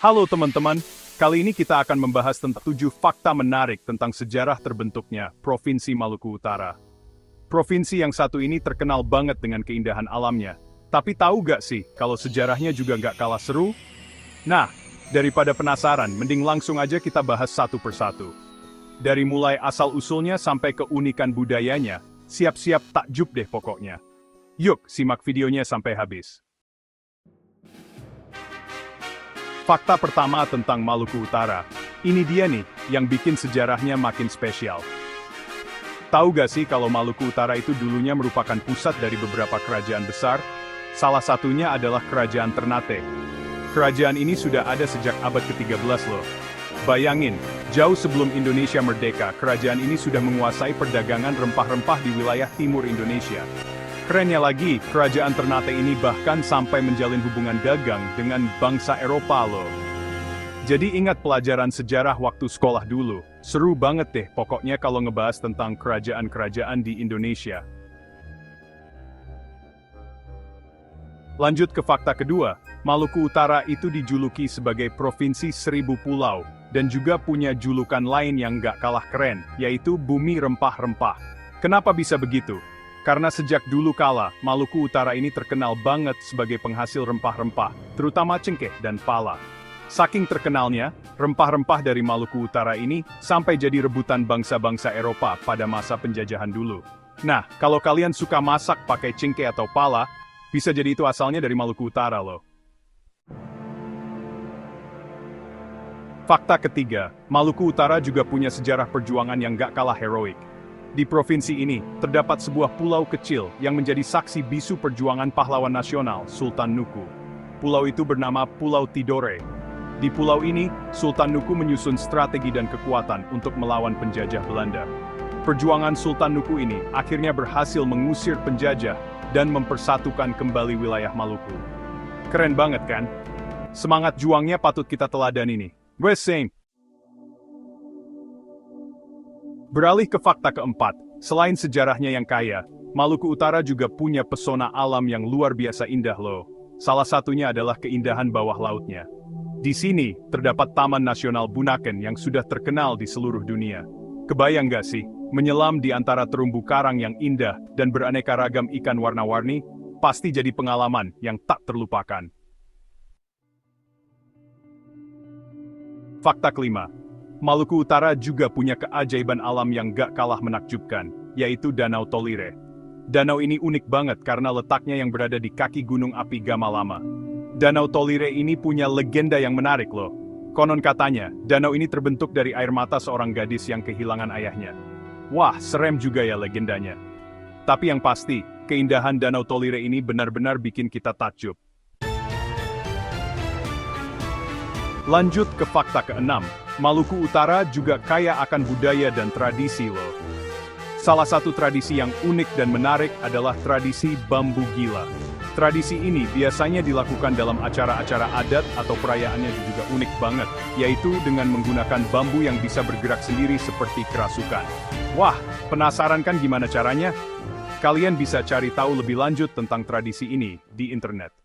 Halo teman-teman, kali ini kita akan membahas tentang 7 fakta menarik tentang sejarah terbentuknya Provinsi Maluku Utara. Provinsi yang satu ini terkenal banget dengan keindahan alamnya. Tapi tahu gak sih kalau sejarahnya juga gak kalah seru? Nah, daripada penasaran, mending langsung aja kita bahas satu persatu. Dari mulai asal-usulnya sampai keunikan budayanya, siap-siap takjub deh pokoknya. Yuk, simak videonya sampai habis. Fakta pertama tentang Maluku Utara. Ini dia nih, yang bikin sejarahnya makin spesial. Tahu gak sih kalau Maluku Utara itu dulunya merupakan pusat dari beberapa kerajaan besar? Salah satunya adalah Kerajaan Ternate. Kerajaan ini sudah ada sejak abad ke-13 loh. Bayangin, jauh sebelum Indonesia merdeka, kerajaan ini sudah menguasai perdagangan rempah-rempah di wilayah timur Indonesia. Kerennya lagi, Kerajaan Ternate ini bahkan sampai menjalin hubungan dagang dengan bangsa Eropa loh. Jadi ingat pelajaran sejarah waktu sekolah dulu. Seru banget deh pokoknya kalau ngebahas tentang kerajaan-kerajaan di Indonesia. Lanjut ke fakta kedua, Maluku Utara itu dijuluki sebagai Provinsi Seribu Pulau, dan juga punya julukan lain yang gak kalah keren, yaitu Bumi Rempah-Rempah. Kenapa bisa begitu? Karena sejak dulu kala, Maluku Utara ini terkenal banget sebagai penghasil rempah-rempah, terutama cengkeh dan pala. Saking terkenalnya, rempah-rempah dari Maluku Utara ini sampai jadi rebutan bangsa-bangsa Eropa pada masa penjajahan dulu. Nah, kalau kalian suka masak pakai cengkeh atau pala, bisa jadi itu asalnya dari Maluku Utara loh. Fakta ketiga, Maluku Utara juga punya sejarah perjuangan yang gak kalah heroik. Di provinsi ini, terdapat sebuah pulau kecil yang menjadi saksi bisu perjuangan pahlawan nasional, Sultan Nuku. Pulau itu bernama Pulau Tidore. Di pulau ini, Sultan Nuku menyusun strategi dan kekuatan untuk melawan penjajah Belanda. Perjuangan Sultan Nuku ini akhirnya berhasil mengusir penjajah dan mempersatukan kembali wilayah Maluku. Keren banget kan? Semangat juangnya patut kita teladani nih. Gue same. Beralih ke fakta keempat, selain sejarahnya yang kaya, Maluku Utara juga punya pesona alam yang luar biasa indah loh. Salah satunya adalah keindahan bawah lautnya. Di sini, terdapat Taman Nasional Bunaken yang sudah terkenal di seluruh dunia. Kebayang gak sih, menyelam di antara terumbu karang yang indah dan beraneka ragam ikan warna-warni, pasti jadi pengalaman yang tak terlupakan. Fakta kelima. Maluku Utara juga punya keajaiban alam yang gak kalah menakjubkan, yaitu Danau Tolire. Danau ini unik banget karena letaknya yang berada di kaki gunung api Gamalama. Danau Tolire ini punya legenda yang menarik loh. Konon katanya, danau ini terbentuk dari air mata seorang gadis yang kehilangan ayahnya. Wah, serem juga ya legendanya. Tapi yang pasti, keindahan Danau Tolire ini benar-benar bikin kita takjub. Lanjut ke fakta keenam. Maluku Utara juga kaya akan budaya dan tradisi loh. Salah satu tradisi yang unik dan menarik adalah tradisi bambu gila. Tradisi ini biasanya dilakukan dalam acara-acara adat atau perayaannya juga unik banget, yaitu dengan menggunakan bambu yang bisa bergerak sendiri seperti kerasukan. Wah, penasaran kan gimana caranya? Kalian bisa cari tahu lebih lanjut tentang tradisi ini di internet.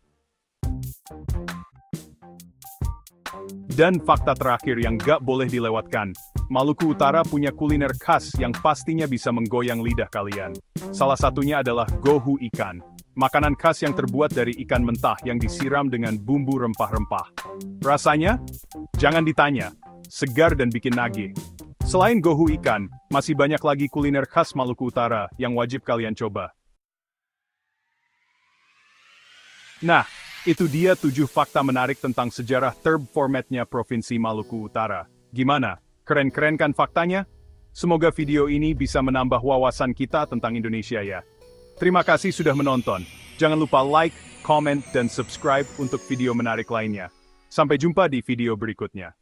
Dan fakta terakhir yang gak boleh dilewatkan, Maluku Utara punya kuliner khas yang pastinya bisa menggoyang lidah kalian. Salah satunya adalah gohu ikan, makanan khas yang terbuat dari ikan mentah yang disiram dengan bumbu rempah-rempah. Rasanya? Jangan ditanya, segar dan bikin nagih. Selain gohu ikan, masih banyak lagi kuliner khas Maluku Utara yang wajib kalian coba. Nah, itu dia 7 fakta menarik tentang sejarah term formatnya Provinsi Maluku Utara. Gimana? Keren-keren kan faktanya? Semoga video ini bisa menambah wawasan kita tentang Indonesia ya. Terima kasih sudah menonton. Jangan lupa like, comment, dan subscribe untuk video menarik lainnya. Sampai jumpa di video berikutnya.